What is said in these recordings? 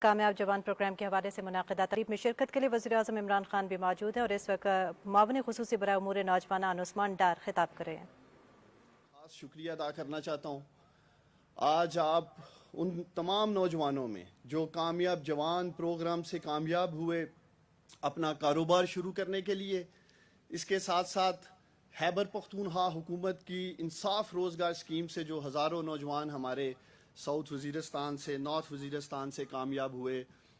कामयाब जवान प्रोग्राम के हवाले से मुनाक़िदा तकरीब में शिरकत के लिए वज़ीर-ए-आज़म इमरान खान भी मौजूद है और इस वक्त मावन खुसूसी बराए उमूर नौजवान उस्मान डार खिताब कर रहे हैं। खास शुक्रिया अदा करना चाहता हूँ। आज आप उन तमाम नौजवानों में जो कामयाब जवान प्रोग्राम से कामयाब हुए अपना कारोबार शुरू करने के लिए, इसके साथ साथ खैबर पख्तूनख्वा हुकूमत की इंसाफ रोज़गार स्कीम से जो हज़ारों नौजवान हमारे साउथ वज़ीरस्तान से, नॉर्थ वज़ीरस्तान से कामयाब हुए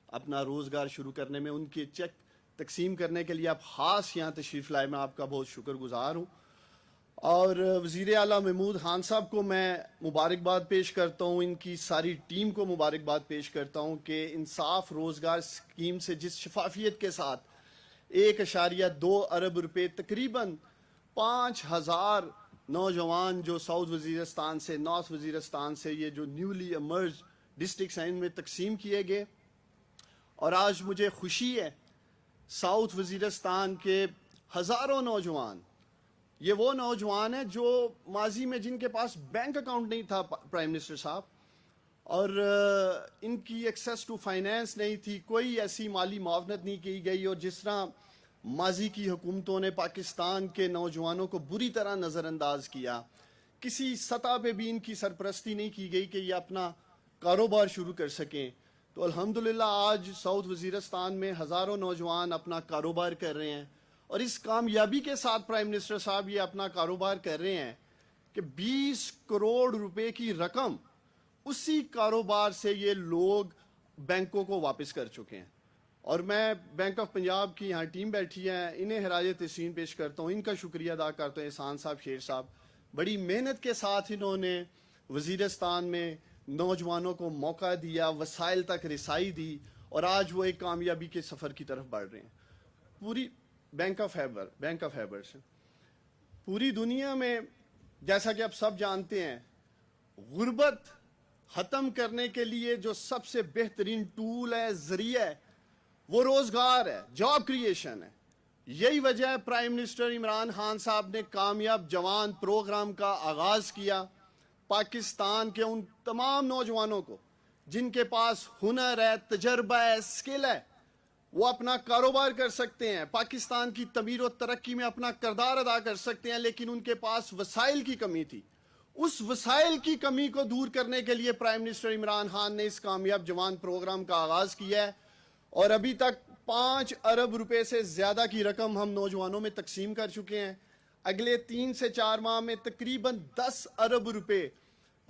अपना रोज़गार शुरू करने में, उनके चेक तकसीम करने के लिए आप ख़ास यहाँ तशरीफ़ लाए। मैं आपका बहुत शुक्रगुज़ार हूँ और वज़ीर आला महमूद खान साहब को मैं मुबारकबाद पेश करता हूँ, इनकी सारी टीम को मुबारकबाद पेश करता हूँ कि इंसाफ रोज़गार स्कीम से जिस शफाफियत के साथ 1.2 अरब रुपए तकरीबन 5,000 नौजवान जो साउथ वज़ीरस्तान से, नॉर्थ वज़ीरस्तान से, ये जो न्यूली इमर्ज डिस्ट्रिक्ट्स हैं, इनमें तकसीम किए गए। और आज मुझे खुशी है साउथ वज़ीरस्तान के हज़ारों नौजवान, ये वो नौजवान हैं जो माजी में जिनके पास बैंक अकाउंट नहीं था प्राइम मिनिस्टर साहब, और इनकी एक्सेस टू फाइनेंस नहीं थी, कोई ऐसी माली मुआवनत नहीं की गई। और जिस तरह माजी की हुकूमतों ने पाकिस्तान के नौजवानों को बुरी तरह नज़रअंदाज किया, किसी सतह पे भी इनकी सरपरस्ती नहीं की गई कि ये अपना कारोबार शुरू कर सकें। तो अल्हम्दुलिल्लाह आज साउथ वज़ीरस्तान में हज़ारों नौजवान अपना कारोबार कर रहे हैं और इस कामयाबी के साथ प्राइम मिनिस्टर साहब ये अपना कारोबार कर रहे हैं कि 20 करोड़ रुपए की रकम उसी कारोबार से ये लोग बैंकों को वापस कर चुके हैं। और मैं बैंक ऑफ पंजाब की यहाँ टीम बैठी है, इन्हें हराज तहसीन पेश करता हूँ, इनका शुक्रिया अदा करता हूँ। एहसान साहब, शेर साहब, बड़ी मेहनत के साथ इन्होंने वज़ीरस्तान में नौजवानों को मौका दिया, वसाइल तक रिसाई दी और आज वो एक कामयाबी के सफ़र की तरफ बढ़ रहे हैं। पूरी बैंक ऑफ हैबर से पूरी दुनिया में, जैसा कि आप सब जानते हैं, गुर्बत ख़त्म करने के लिए जो सबसे बेहतरीन टूल है, ज़रिया है, वो रोज़गार है, जॉब क्रिएशन है। यही वजह है प्राइम मिनिस्टर इमरान खान साहब ने कामयाब जवान प्रोग्राम का आगाज़ किया। पाकिस्तान के उन तमाम नौजवानों को जिनके पास हुनर है, तजर्बा है, स्किल है, वो अपना कारोबार कर सकते हैं, पाकिस्तान की तमीर और तरक्की में अपना किरदार अदा कर सकते हैं, लेकिन उनके पास वसाइल की कमी थी। उस वसाइल की कमी को दूर करने के लिए प्राइम मिनिस्टर इमरान खान ने इस कामयाब जवान प्रोग्राम का आगाज़ किया है और अभी तक 5 अरब रुपए से ज़्यादा की रकम हम नौजवानों में तकसीम कर चुके हैं। अगले 3 से 4 माह में तकरीबन 10 अरब रुपए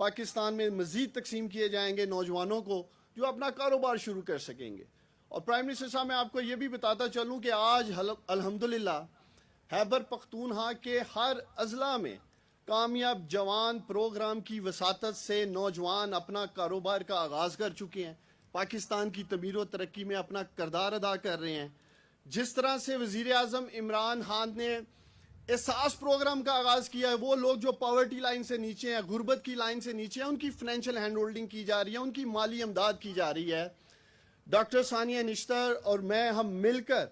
पाकिस्तान में मज़ीद तकसीम किए जाएंगे नौजवानों को जो अपना कारोबार शुरू कर सकेंगे। और प्राइम मिनिस्टर साहब, मैं आपको ये भी बताता चलूँ कि आज अल्हम्दुलिल्लाह खैबर पख्तूनख्वा के हर अज़ला में कामयाब जवान प्रोग्राम की वसातत से नौजवान अपना कारोबार का आगाज़ कर चुके हैं, पाकिस्तान की तमीर व तरक्की में अपना किरदार अदा कर रहे हैं। जिस तरह से वज़ीर आज़म इमरान खान ने एहसास प्रोग्राम का आगाज़ किया है, वो लोग जो पॉवर्टी लाइन से नीचे हैं, गुर्बत की लाइन से नीचे हैं, उनकी फाइनेंशियल हैंड होल्डिंग की जा रही है, उनकी माली इमदाद की जा रही है। डॉक्टर सानिया निश्तर और मैं, हम मिलकर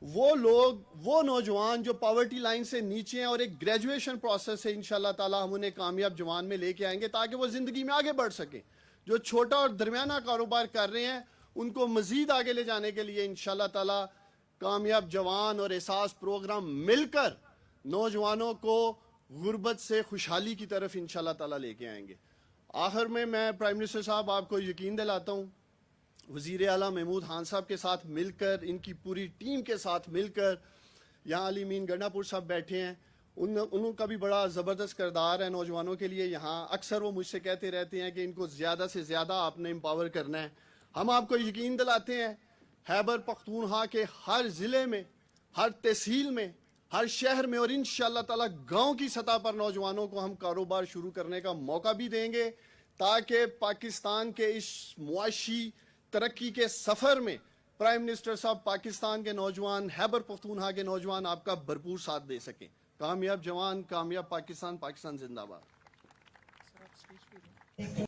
वो लोग, वो नौजवान जो पॉवर्टी लाइन से नीचे हैं और एक ग्रेजुएशन प्रोसेस से इंशाल्लाह ताला हम उन्हें कामयाब जवान में लेके आएंगे ताकि वो ज़िंदगी में आगे बढ़ सकें। जो छोटा और दरमियाना कारोबार कर रहे हैं उनको मज़ीद आगे ले जाने के लिए इंशाल्लाह ताला कामयाब जवान और एहसास प्रोग्राम मिलकर नौजवानों को गुर्बत से खुशहाली की तरफ इंशाल्लाह ताला लेके आएंगे। आखिर में मैं प्राइम मिनिस्टर साहब आपको यकीन दिलाता हूँ, वज़ीर आला महमूद खान साहब के साथ मिलकर, इनकी पूरी टीम के साथ मिलकर, यहाँ अली मीन गंडापुर साहब बैठे हैं, उनका भी बड़ा ज़बरदस्त किरदार है नौजवानों के लिए। यहाँ अक्सर वो मुझसे कहते रहते हैं कि इनको ज़्यादा से ज़्यादा आपने एम्पावर करना है। हम आपको यकीन दिलाते हैं खैबर पख्तूनख्वा के हर ज़िले में, हर तहसील में, हर शहर में और इंशाअल्लाह ताला गाँव की सतह पर नौजवानों को हम कारोबार शुरू करने का मौका भी देंगे ताकि पाकिस्तान के इस मुआशी तरक्की के सफ़र में प्राइम मिनिस्टर साहब, पाकिस्तान के नौजवान, खैबर पख्तूनख्वा के नौजवान आपका भरपूर साथ दे सकें। कामयाब जवान, कामयाब पाकिस्तान, पाकिस्तान जिंदाबाद।